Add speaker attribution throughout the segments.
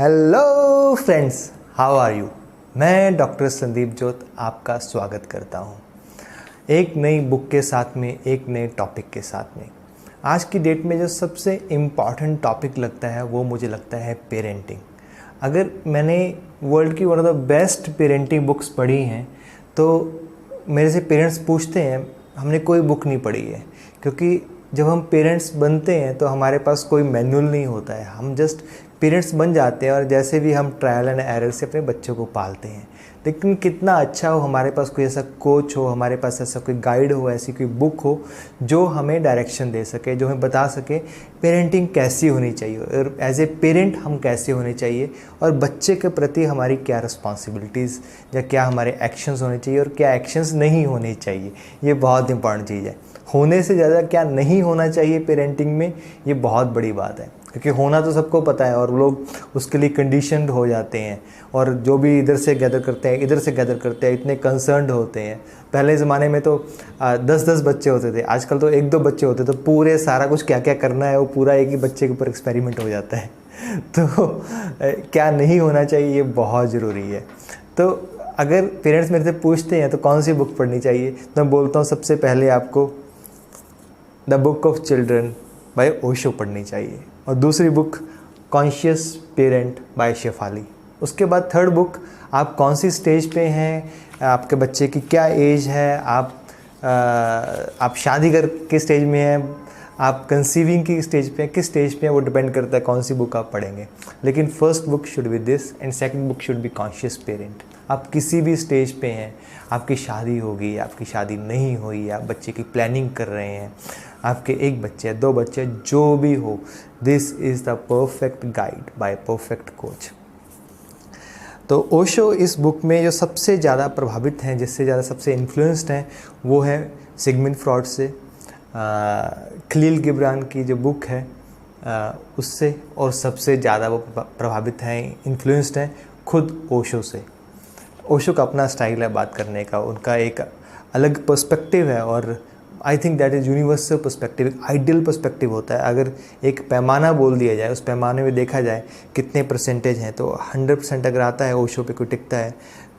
Speaker 1: Hello friends, how are you. मैं doctor Sandeep Jot आपका स्वागत करता हूँ एक नई बुक के साथ में, एक नए टॉपिक के साथ में। आज की डेट में जो सबसे इम्पॉर्टेंट टॉपिक लगता है वो मुझे लगता है पेरेंटिंग। अगर मैंने वर्ल्ड की one of the best parenting books पढ़ी हैं तो मेरे से पेरेंट्स पूछते हैं हमने कोई बुक नहीं पढ़ी है, क्योंकि जब हम पेरेंट्स बनते हैं तो हमारे पास कोई मैनुअल नहीं होता है। हम जस्ट पेरेंट्स बन जाते हैं और जैसे भी हम ट्रायल एंड एरर से अपने बच्चों को पालते हैं। लेकिन कितना अच्छा हो हमारे पास कोई ऐसा कोच हो, हमारे पास ऐसा कोई गाइड हो, ऐसी कोई बुक हो जो हमें डायरेक्शन दे सके, जो हमें बता सके पेरेंटिंग कैसी होनी चाहिए और एज ए पेरेंट हम कैसे होने चाहिए और बच्चे के प्रति हमारी क्या रिस्पॉन्सिबिलिटीज़ या क्या हमारे एक्शंस होने चाहिए और क्या एक्शंस नहीं होने चाहिए। ये बहुत इंपॉर्टेंट चीज़ है। होने से ज़्यादा क्या नहीं होना चाहिए पेरेंटिंग में, ये बहुत बड़ी बात है, क्योंकि होना तो सबको पता है और लोग उसके लिए कंडीशनड हो जाते हैं और जो भी इधर से गैदर करते हैं, इधर से गैदर करते हैं, इतने कंसर्न्ड होते हैं। पहले ज़माने में तो 10-10 बच्चे होते थे, आजकल तो 1-2 बच्चे होते, तो पूरे सारा कुछ क्या क्या करना है वो पूरा एक ही बच्चे के ऊपर एक्सपेरिमेंट हो जाता है। तो क्या नहीं होना चाहिए ये बहुत ज़रूरी है। तो अगर पेरेंट्स मेरे से पूछते हैं तो कौन सी बुक पढ़नी चाहिए, तो मैं बोलता हूँ सबसे पहले आपको the book of children by Osho पढ़नी चाहिए और दूसरी book conscious parent by Shefali. उसके बाद थर्ड बुक आप कौन सी स्टेज पे हैं, आपके बच्चे की क्या एज है, आप शादी कर के स्टेज में हैं, आप कंसीविंग की स्टेज पे हैं, किस स्टेज पे हैं, वो डिपेंड करता है कौन सी बुक आप पढ़ेंगे। लेकिन first book should be this and second book should be conscious parent. आप किसी भी स्टेज पे हैं, आपकी शादी होगी, आपकी शादी नहीं हुई, आप बच्चे की प्लानिंग कर रहे हैं, आपके 1 बच्चे 2 बच्चे जो भी हो, this is the perfect guide bye perfect coach. तो ओशो इस बुक में जो सबसे ज़्यादा प्रभावित हैं, जिससे ज़्यादा सबसे इन्फ्लुएंस्ड हैं, वो है सिगमंड फ्रॉइड से, खलील गिब्रान की जो बुक है उससे, और सबसे ज़्यादा वो प्रभावित हैं, इन्फ्लुएंस्ड हैं खुद ओशो से। ओशो का अपना स्टाइल है बात करने का, उनका एक अलग पर्सपेक्टिव है और I think that is universal perspective, एक आइडियल पर्सपेक्टिव होता है। अगर एक पैमाना बोल दिया जाए, उस पैमाने में देखा जाए कितने परसेंटेज हैं, तो 100% अगर आता है ओशो पे कोई टिकता है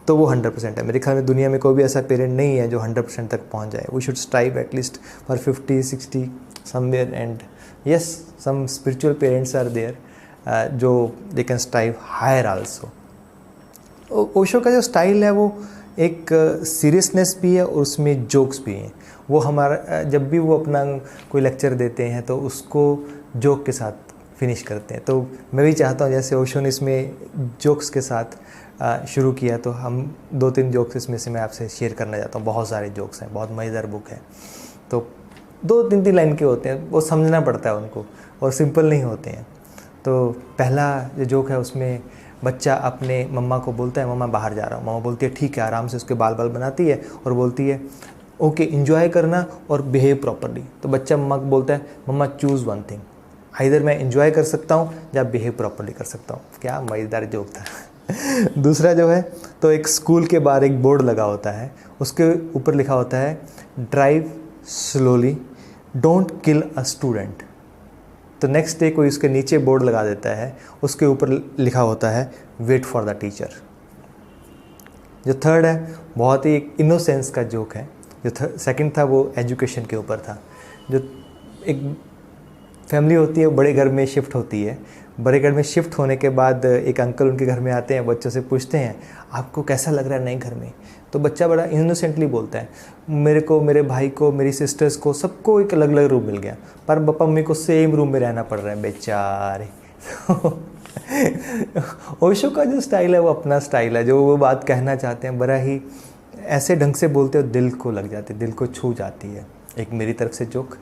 Speaker 1: तो वो 100% है। मेरे ख्याल में दुनिया में कोई भी ऐसा पेरेंट नहीं है जो 100% तक पहुंच जाए। We should strive at least for 50-60 somewhere and yes some spiritual parents are there जो they can strive higher also. Osho का जो स्टाइल है वो एक सीरियसनेस भी है और उसमें जोक्स भी हैं। वो हमारा जब भी वो अपना कोई लेक्चर देते हैं तो उसको जोक के साथ फिनिश करते हैं। तो मैं भी चाहता हूँ जैसे ओशो ने इसमें जोक्स के साथ शुरू किया, तो हम 2-3 जोक्स इसमें से मैं आपसे शेयर करना चाहता हूँ। बहुत सारे जोक्स हैं, बहुत मज़ेदार बुक है। तो 2-3 लाइन के होते हैं, वो समझना पड़ता है उनको और सिंपल नहीं होते हैं। तो पहला जो जोक है उसमें बच्चा अपने मम्मा को बोलता है मम्मा बाहर जा रहा हूँ। मम्मा बोलती है ठीक है, आराम से उसके बाल बनाती है और बोलती है ओके एंजॉय करना और बिहेव प्रॉपरली। तो बच्चा मम्मा को बोलता है मम्मा चूज़ वन थिंग, आइदर मैं एंजॉय कर सकता हूँ या बिहेव प्रॉपरली कर सकता हूँ। क्या मज़ेदार जोक था। दूसरा जो है, तो एक स्कूल के बाहर एक बोर्ड लगा होता है, उसके ऊपर लिखा होता है drive slowly, don't kill a student. तो नेक्स्ट डे कोई उसके नीचे बोर्ड लगा देता है, उसके ऊपर लिखा होता है वेट फॉर द टीचर। जो थर्ड है बहुत ही एक इनोसेंस का जोक है। जो सेकंड था वो एजुकेशन के ऊपर था। जो एक फैमिली होती है बड़े घर में शिफ्ट होती है, बड़े घर में शिफ्ट होने के बाद एक अंकल उनके घर में आते हैं, बच्चों से पूछते हैं आपको कैसा लग रहा है नए घर में। तो बच्चा बड़ा इनोसेंटली बोलता है मेरे को, मेरे भाई को, मेरी सिस्टर्स को, सबको एक अलग अलग रूम मिल गया, पर पापा मम्मी को सेम रूम में रहना पड़ रहा है बेचारे। ओशो का जो स्टाइल है वो अपना स्टाइल है, जो वो बात कहना चाहते हैं बड़ा ही ऐसे ढंग से बोलते हो दिल को लग जाती है, दिल को छू जाती है। एक मेरी तरफ से जोक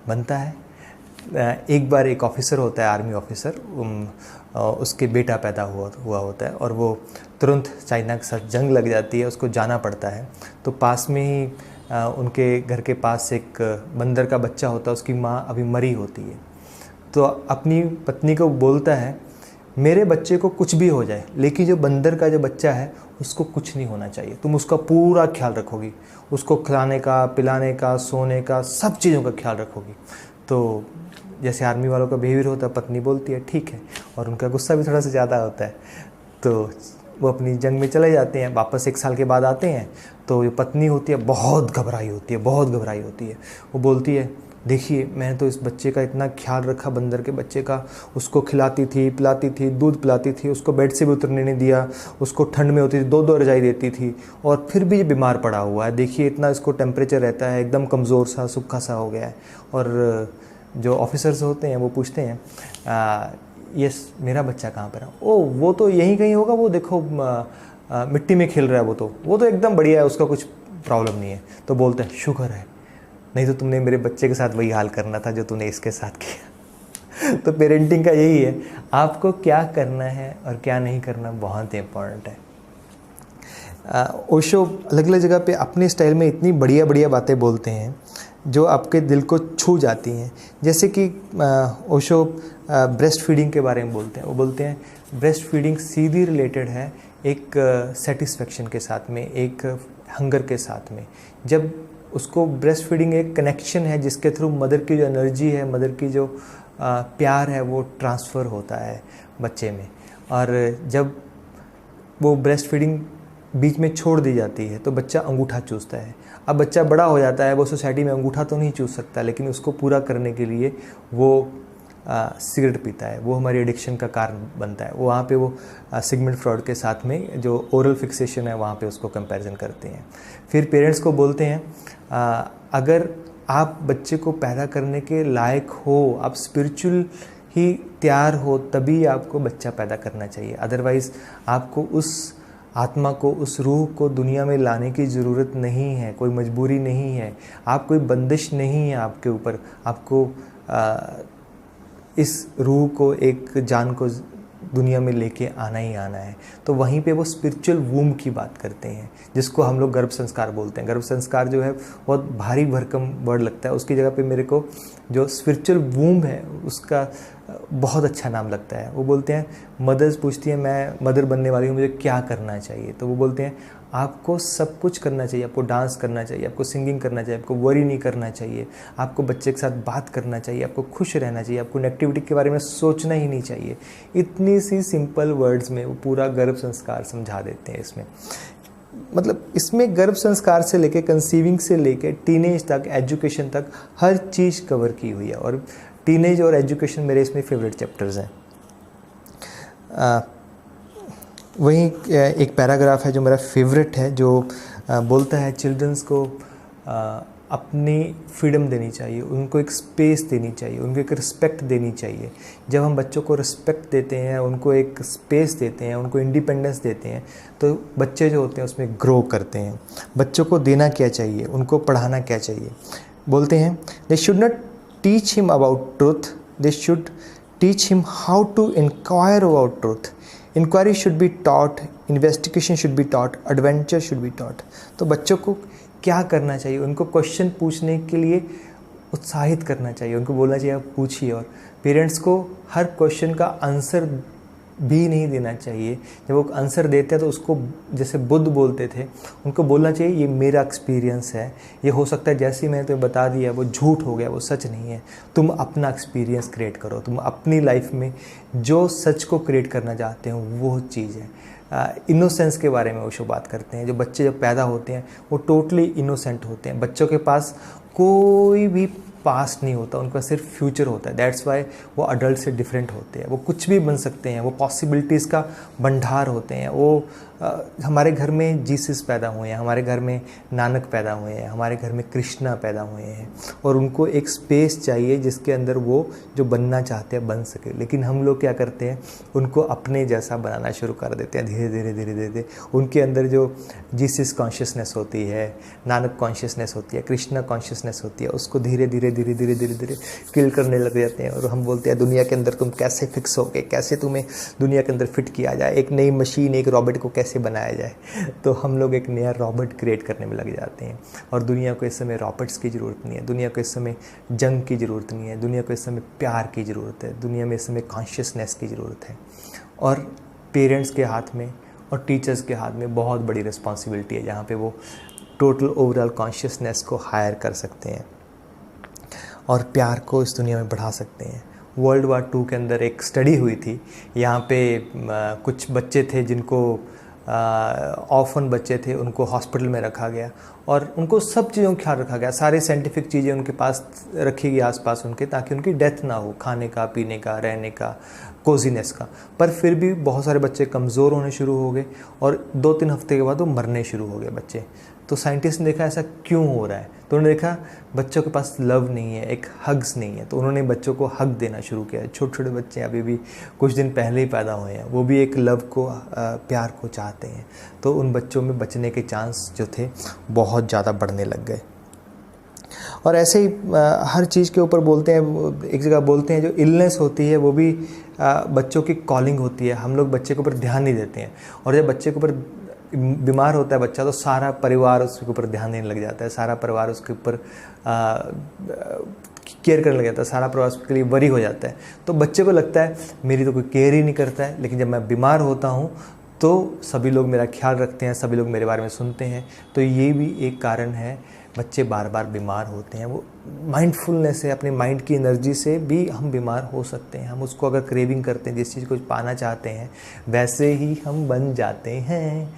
Speaker 1: बनता है। एक बार एक ऑफिसर होता है, आर्मी ऑफिसर, उसके बेटा पैदा हुआ होता है और वो तुरंत चाइना के साथ जंग लग जाती है, उसको जाना पड़ता है। तो पास में ही उनके घर के पास एक बंदर का बच्चा होता है, उसकी माँ अभी मरी होती है। तो अपनी पत्नी को बोलता है मेरे बच्चे को कुछ भी हो जाए लेकिन जो बंदर का जो बच्चा है उसको कुछ नहीं होना चाहिए, तुम उसका पूरा ख्याल रखोगी, उसको खिलाने का, पिलाने का, सोने का, सब चीज़ों का ख्याल रखोगी। तो जैसे आर्मी वालों का बिहेवियर होता है, पत्नी बोलती है ठीक है, और उनका गुस्सा भी थोड़ा सा ज़्यादा होता है, तो वो अपनी जंग में चले जाते हैं। वापस 1 साल के बाद आते हैं तो जो पत्नी होती है बहुत घबराई होती है, बहुत घबराई होती है। वो बोलती है देखिए मैंने तो इस बच्चे का इतना ख्याल रखा, बंदर के बच्चे का, उसको खिलाती थी, पिलाती थी, दूध पिलाती थी, उसको बेड से भी उतरने नहीं दिया, उसको ठंड में होती थी 2-2 रजाई देती थी, और फिर भी ये बीमार पड़ा हुआ है। देखिए इतना इसको टेम्परेचर रहता है, एकदम कमज़ोर सा सूखा सा हो गया है। और जो ऑफिसर्स होते हैं वो पूछते हैं यस मेरा बच्चा कहाँ पर है? ओ वो तो यहीं कहीं होगा, वो देखो मिट्टी में खेल रहा है, वो तो एकदम बढ़िया है, उसका कुछ प्रॉब्लम नहीं है। तो बोलते हैं शुक्र है, नहीं तो तुमने मेरे बच्चे के साथ वही हाल करना था जो तूने इसके साथ किया। तो पेरेंटिंग का यही है, आपको क्या करना है और क्या नहीं करना बहुत इंपॉर्टेंट है। ओशो अलग अलग जगह पे अपने स्टाइल में इतनी बढ़िया बढ़िया बातें बोलते हैं जो आपके दिल को छू जाती हैं। जैसे कि ओशो ब्रेस्ट फीडिंग के बारे में बोलते हैं। वो बोलते हैं ब्रेस्ट फीडिंग सीधी रिलेटेड है एक सेटिस्फेक्शन के साथ में, एक हंगर के साथ में। जब उसको ब्रेस्ट फीडिंग एक कनेक्शन है जिसके थ्रू मदर की जो एनर्जी है, मदर की जो प्यार है वो ट्रांसफ़र होता है बच्चे में। और जब वो ब्रेस्ट फीडिंग बीच में छोड़ दी जाती है तो बच्चा अंगूठा चूसता है। अब बच्चा बड़ा हो जाता है, वो सोसाइटी में अंगूठा तो नहीं चूस सकता, लेकिन उसको पूरा करने के लिए वो सिगरेट पीता है। वो हमारी एडिक्शन का कारण बनता है। वो वहाँ पे वो सिगमंड फ्रॉइड के साथ में जो ओरल फिक्सेशन है वहाँ पे उसको कंपैरिजन करते हैं। फिर पेरेंट्स को बोलते हैं अगर आप बच्चे को पैदा करने के लायक हो, आप स्पिरिचुअल ही तैयार हो, तभी आपको बच्चा पैदा करना चाहिए। अदरवाइज़ आपको उस आत्मा को, उस रूह को दुनिया में लाने की ज़रूरत नहीं है, कोई मजबूरी नहीं है, आप कोई बंदिश नहीं है आपके ऊपर। आपको इस रूह को, एक जान को दुनिया में लेके आना ही आना है। तो वहीं पे वो स्पिरिचुअल वूम की बात करते हैं जिसको हम लोग गर्भ संस्कार बोलते हैं। गर्भ संस्कार जो है बहुत भारी भरकम वर्ड लगता है, उसकी जगह पे मेरे को जो स्पिरिचुअल वूम है उसका बहुत अच्छा नाम लगता है। वो बोलते हैं, मदर्स पूछती हैं मैं मदर बनने वाली हूँ, मुझे क्या करना चाहिए? तो वो बोलते हैं आपको सब कुछ करना चाहिए, आपको डांस करना चाहिए, आपको सिंगिंग करना चाहिए, आपको वरी नहीं करना चाहिए, आपको बच्चे के साथ बात करना चाहिए, आपको खुश रहना चाहिए, आपको नेगेटिविटी के बारे में सोचना ही नहीं चाहिए। इतनी सी सिंपल वर्ड्स में वो पूरा गर्भ संस्कार समझा देते हैं। इसमें मतलब इसमें गर्भ संस्कार से लेके कंसीविंग से लेके टीनेज तक, एजुकेशन तक हर चीज़ कवर की हुई है। और टीनेज और एजुकेशन मेरे इसमें फेवरेट चैप्टर्स हैं। वहीं एक पैराग्राफ है जो मेरा फेवरेट है, जो बोलता है चिल्ड्रंस को अपनी फ्रीडम देनी चाहिए, उनको एक स्पेस देनी चाहिए, उनको एक रिस्पेक्ट देनी चाहिए। जब हम बच्चों को रिस्पेक्ट देते हैं, उनको एक स्पेस देते हैं, उनको इंडिपेंडेंस देते हैं, तो बच्चे जो होते हैं उसमें ग्रो करते हैं। बच्चों को देना क्या चाहिए, उनको पढ़ाना क्या चाहिए? बोलते हैं they should not teach him about truth, they should teach him how to inquire about truth. Inquiry should be taught, investigation should be taught, adventure should be taught. तो बच्चों को क्या करना चाहिए? उनको क्वेश्चन पूछने के लिए उत्साहित करना चाहिए, उनको बोलना चाहिए आप पूछिए। और पेरेंट्स को हर क्वेश्चन का आंसर भी नहीं देना चाहिए। जब वो आंसर देते हैं तो उसको, जैसे बुद्ध बोलते थे, उनको बोलना चाहिए ये मेरा एक्सपीरियंस है, ये हो सकता है जैसे ही मैंने तुम्हें बता दिया वो झूठ हो गया, वो सच नहीं है। तुम अपना एक्सपीरियंस क्रिएट करो, तुम अपनी लाइफ में जो सच को क्रिएट करना चाहते हो वो चीज़ है। इनोसेंस के बारे में वो शो बात करते हैं। जो बच्चे जब पैदा होते हैं वो टोटली इनोसेंट होते हैं। बच्चों के पास कोई भी पास्ट नहीं होता, उनका सिर्फ फ्यूचर होता है। दैट्स वाई वो अडल्ट से डिफरेंट होते हैं। वो कुछ भी बन सकते हैं, वो पॉसिबिलिटीज़ का भंडार होते हैं। वो हमारे घर में जीसस पैदा हुए हैं, हमारे घर में नानक पैदा हुए हैं, हमारे घर में कृष्णा पैदा हुए हैं, और उनको एक स्पेस चाहिए जिसके अंदर वो जो बनना चाहते हैं बन सके। लेकिन हम लोग क्या करते हैं, उनको अपने जैसा बनाना शुरू कर देते हैं धीरे धीरे धीरे धीरे। उनके अंदर जो जीसस कॉन्शियसनेस होती है, नानक कॉन्शियसनेस होती है, कृष्णा कॉन्शियसनेस होती है, उसको धीरे धीरे धीरे धीरे धीरे धीरे किल करने लग जाते हैं। और हम बोलते हैं दुनिया के अंदर तुम कैसे फिक्स होगे, कैसे तुम्हें दुनिया के अंदर फिट किया जाए, एक नई मशीन, एक रॉबोट को कैसे बनाया जाए। तो हम लोग एक नया रॉबोट क्रिएट करने में लग जाते हैं। और दुनिया को इस समय रॉबोट्स की ज़रूरत नहीं है, दुनिया को इस समय जंग की ज़रूरत नहीं है, दुनिया को इस समय प्यार की ज़रूरत है, दुनिया में इस समय कॉन्शियसनेस की ज़रूरत है। और पेरेंट्स के हाथ में और टीचर्स के हाथ में बहुत बड़ी रिस्पॉन्सिबिलिटी है, जहाँ पे वो टोटल ओवरऑल कॉन्शियसनेस को हायर कर सकते हैं। और प्यार को इस दुनिया में बढ़ा सकते हैं। वर्ल्ड वार 2 के अंदर एक स्टडी हुई थी, यहाँ पे कुछ बच्चे थे जिनको ऑर्फन बच्चे थे, उनको हॉस्पिटल में रखा गया और उनको सब चीज़ों का ख्याल रखा गया, सारे साइंटिफिक चीज़ें उनके पास रखी गई आसपास उनके, ताकि उनकी डेथ ना हो, खाने का, पीने का, रहने का, कोजीनेस का। पर फिर भी बहुत सारे बच्चे कमज़ोर होने शुरू हो गए और 2-3 हफ्ते के बाद वो मरने शुरू हो गए बच्चे। तो साइंटिस्ट ने देखा ऐसा क्यों हो रहा है, तो उन्होंने देखा बच्चों के पास लव नहीं है, एक हग्स नहीं है, तो उन्होंने बच्चों को हग देना शुरू किया। छोटे छोटे बच्चे अभी भी कुछ दिन पहले ही पैदा हुए हैं, वो भी एक लव को, प्यार को चाहते हैं, तो उन बच्चों में बचने के चांस जो थे बहुत ज़्यादा बढ़ने लग गए। और ऐसे ही हर चीज़ के ऊपर बोलते हैं, एक जगह बोलते हैं जो इलनेस होती है वो भी बच्चों की कॉलिंग होती है। हम लोग बच्चे के ऊपर ध्यान नहीं देते हैं, और जब बच्चे के ऊपर बीमार होता है बच्चा तो सारा परिवार उसके ऊपर ध्यान देने लग जाता है, सारा परिवार उसके ऊपर केयर करने लग जाता है, सारा परिवार उसके लिए वरी हो जाता है। तो बच्चे को लगता है मेरी तो कोई केयर ही नहीं करता है, लेकिन जब मैं बीमार होता हूँ तो सभी लोग मेरा ख्याल रखते हैं, सभी लोग मेरे बारे में सुनते हैं। तो ये भी एक कारण है बच्चे बार बार बीमार होते हैं। वो माइंडफुलनेस है, अपने माइंड की एनर्जी से भी हम बीमार हो सकते हैं। हम उसको अगर क्रेविंग करते हैं, जिस चीज़ को पाना चाहते हैं, वैसे ही हम बन जाते हैं।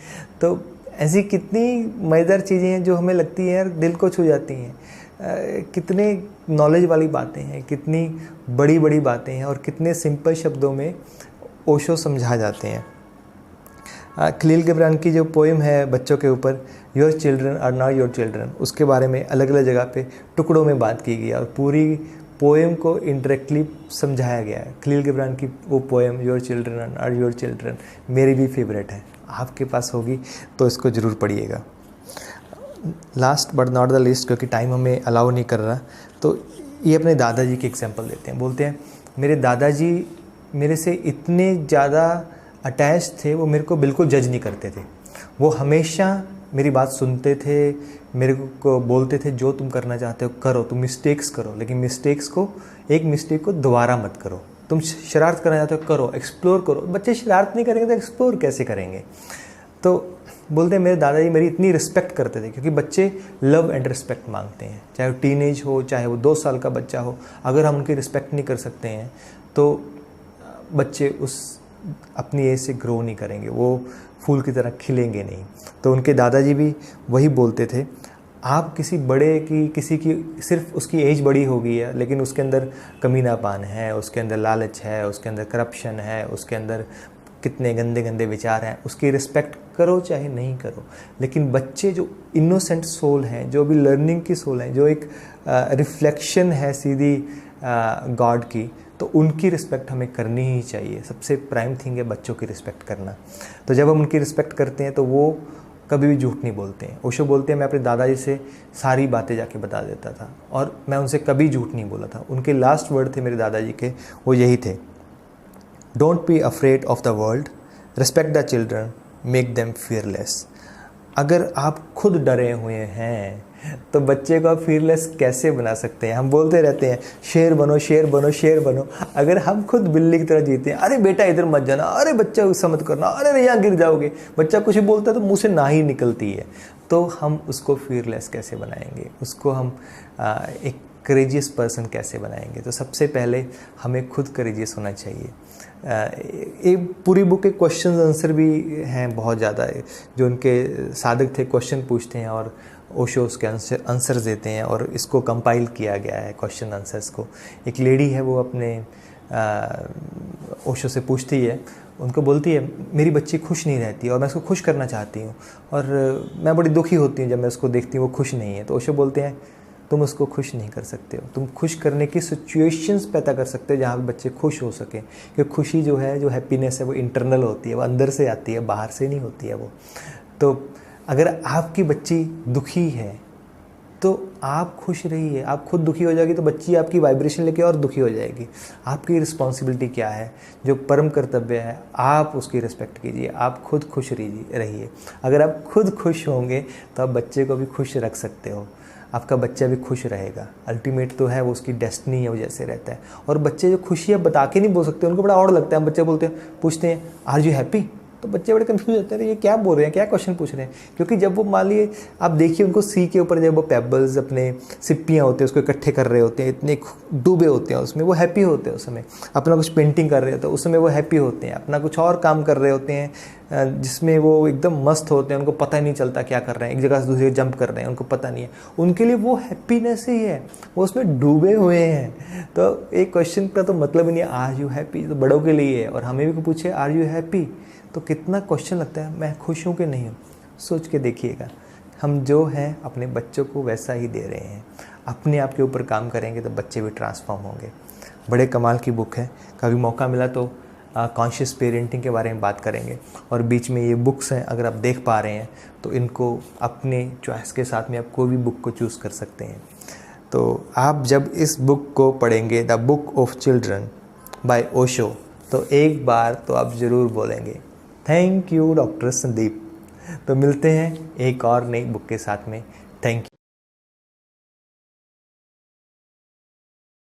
Speaker 1: तो ऐसी कितनी मज़ेदार चीज़ें हैं जो हमें लगती हैं यार दिल को छू जाती हैं। कितने नॉलेज वाली बातें हैं, कितनी बड़ी बड़ी बातें हैं, और कितने सिंपल शब्दों में ओशो समझा जाते हैं। खलील गिब्रान की जो पोएम है बच्चों के ऊपर, your children are not your children, उसके बारे में अलग अलग जगह पे टुकड़ों में बात की गई है और पूरी पोएम को इंटरेक्टली समझाया गया है। खलील गिब्रान की वो poem your children are your children मेरी भी फेवरेट है, आपके पास होगी तो इसको ज़रूर पढ़िएगा। Last but not the least, क्योंकि टाइम हमें अलाउ नहीं कर रहा, तो ये अपने दादाजी की एग्जांपल देते हैं। बोलते हैं मेरे दादाजी मेरे से इतने ज़्यादा अटैच थे, वो मेरे को बिल्कुल जज नहीं करते थे। वो हमेशा मेरी बात सुनते थे, मेरे को बोलते थे जो तुम करना चाहते हो करो, तुम मिस्टेक्स करो, लेकिन एक मिस्टेक को दोबारा मत करो। तुम शरारत करना चाहते हो करो, एक्सप्लोर करो। बच्चे शरारत नहीं करेंगे तो एक्सप्लोर कैसे करेंगे। तो बोलते हैं मेरे दादाजी मेरी इतनी रिस्पेक्ट करते थे, क्योंकि बच्चे लव एंड रिस्पेक्ट मांगते हैं, चाहे वो टीनेज हो, चाहे वो 2 साल का बच्चा हो। अगर हम उनकी रिस्पेक्ट नहीं कर सकते हैं तो बच्चे उस अपनी एज से ग्रो नहीं करेंगे, वो फूल की तरह खिलेंगे नहीं। तो उनके दादाजी भी वही बोलते थे, आप किसी बड़े की, किसी की सिर्फ उसकी एज बड़ी हो गई है लेकिन उसके अंदर कमीनापन है, उसके अंदर लालच है, उसके अंदर करप्शन है, उसके अंदर कितने गंदे गंदे विचार हैं, उसकी रिस्पेक्ट करो चाहे नहीं करो। लेकिन बच्चे जो इनोसेंट सोल हैं, जो भी लर्निंग की सोल हैं, जो एक रिफ्लेक्शन है सीधी गॉड की, तो उनकी रिस्पेक्ट हमें करनी ही चाहिए। सबसे प्राइम थिंग है बच्चों की रिस्पेक्ट करना। तो जब हम उनकी रिस्पेक्ट करते हैं तो वो कभी भी झूठ नहीं बोलते हैं। ओशो बोलते हैं मैं अपने दादाजी से सारी बातें जाके बता देता था और मैं उनसे कभी झूठ नहीं बोला था। उनके लास्ट वर्ड थे मेरे दादाजी के, वो यही थे, don't be afraid of the world, respect the children, make them fearless. अगर आप खुद डरे हुए हैं तो बच्चे को आप फियरलेस कैसे बना सकते हैं। हम बोलते रहते हैं शेर बनो, शेर बनो, शेर बनो। अगर हम खुद बिल्ली की तरह जीते हैं, अरे बेटा इधर मत जाना, अरे बच्चा गुस्सा मत करना, अरे यहाँ गिर जाओगे, बच्चा कुछ बोलता है तो मुँह से ना ही निकलती है, तो हम उसको फियरलेस कैसे बनाएंगे, उसको हम एक करेजियस पर्सन कैसे बनाएंगे। तो सबसे पहले हमें खुद करेजियस होना चाहिए। एक पूरी बुक के क्वेश्चन आंसर भी हैं बहुत ज़्यादा, जो उनके साधक थे क्वेश्चन पूछते हैं और ओशो उसके आंसर्स देते हैं, और इसको कंपाइल किया गया है क्वेश्चन आंसर्स को। एक लेडी है, वो अपने ओशो से पूछती है, उनको बोलती है मेरी बच्ची खुश नहीं रहती और मैं उसको खुश करना चाहती हूँ और मैं बड़ी दुखी होती हूँ जब मैं उसको देखती हूँ वो खुश नहीं है। तो ओशो बोलते हैं तुम उसको खुश नहीं कर सकते हो, तुम खुश करने की सिचुएशंस पैदा कर सकते हो जहाँ बच्चे खुश हो सकें। क्योंकि खुशी जो है, जो हैप्पीनेस है, वो इंटरनल होती है, वो अंदर से आती है, बाहर से नहीं होती है वो। तो अगर आपकी बच्ची दुखी है तो आप खुश रहिए। आप खुद दुखी हो जाएगी तो बच्ची आपकी वाइब्रेशन लेके और दुखी हो जाएगी। आपकी रिस्पॉन्सिबिलिटी क्या है, जो परम कर्तव्य है, आप उसकी रिस्पेक्ट कीजिए, आप खुद खुश रहिए। अगर आप खुद खुश होंगे तो आप बच्चे को भी खुश रख सकते हो, आपका बच्चा भी खुश रहेगा। अल्टीमेट तो है वो, उसकी डेस्टिनी है, वो जैसे रहता है। और बच्चे जो खुशियाँ बता के नहीं बोल सकते, उनको बड़ा और लगता है। बच्चे बोलते हैं, पूछते हैं आर यू हैप्पी, तो बच्चे बड़े कंफ्यूज होते हैं, ये क्या बोल रहे हैं, क्या क्वेश्चन पूछ रहे हैं। क्योंकि जब वो मान लिए आप देखिए उनको सी के ऊपर जब वो पेबल्स अपने सिप्पियाँ होते हैं उसको इकट्ठे कर रहे होते हैं, इतने डूबे होते हैं उसमें, वो हैप्पी होते हैं उस समय। अपना कुछ पेंटिंग कर रहे होते हैं उस समय वो हैप्पी होते हैं। अपना कुछ और काम कर रहे होते हैं जिसमें वो एकदम मस्त होते हैं, उनको पता ही नहीं चलता क्या कर रहे हैं, एक जगह से दूसरी जंप कर रहे हैं, उनको पता नहीं है। उनके लिए वो हैप्पीनेस ही है, वो उसमें डूबे हुए हैं। तो एक क्वेश्चन का तो मतलब ही नहीं है आर यू हैप्पी, तो बड़ों के लिए है। और हमें भी पूछे आर यू हैप्पी, तो कितना क्वेश्चन लगता है, मैं खुश हूँ कि नहीं हूँ। सोच के देखिएगा, हम जो हैं अपने बच्चों को वैसा ही दे रहे हैं। अपने आप के ऊपर काम करेंगे तो बच्चे भी ट्रांसफॉर्म होंगे। बड़े कमाल की बुक है, कभी मौका मिला तो कॉन्शियस पेरेंटिंग के बारे में बात करेंगे। और बीच में ये बुक्स हैं, अगर आप देख पा रहे हैं तो इनको अपने चॉइस के साथ में आप कोई भी बुक को चूज़ कर सकते हैं। तो आप जब इस बुक को पढ़ेंगे, the book of children by Osho, तो एक बार तो आप ज़रूर बोलेंगे थैंक यू डॉक्टर संदीप। तो मिलते हैं एक और नई बुक के साथ में। Thank you.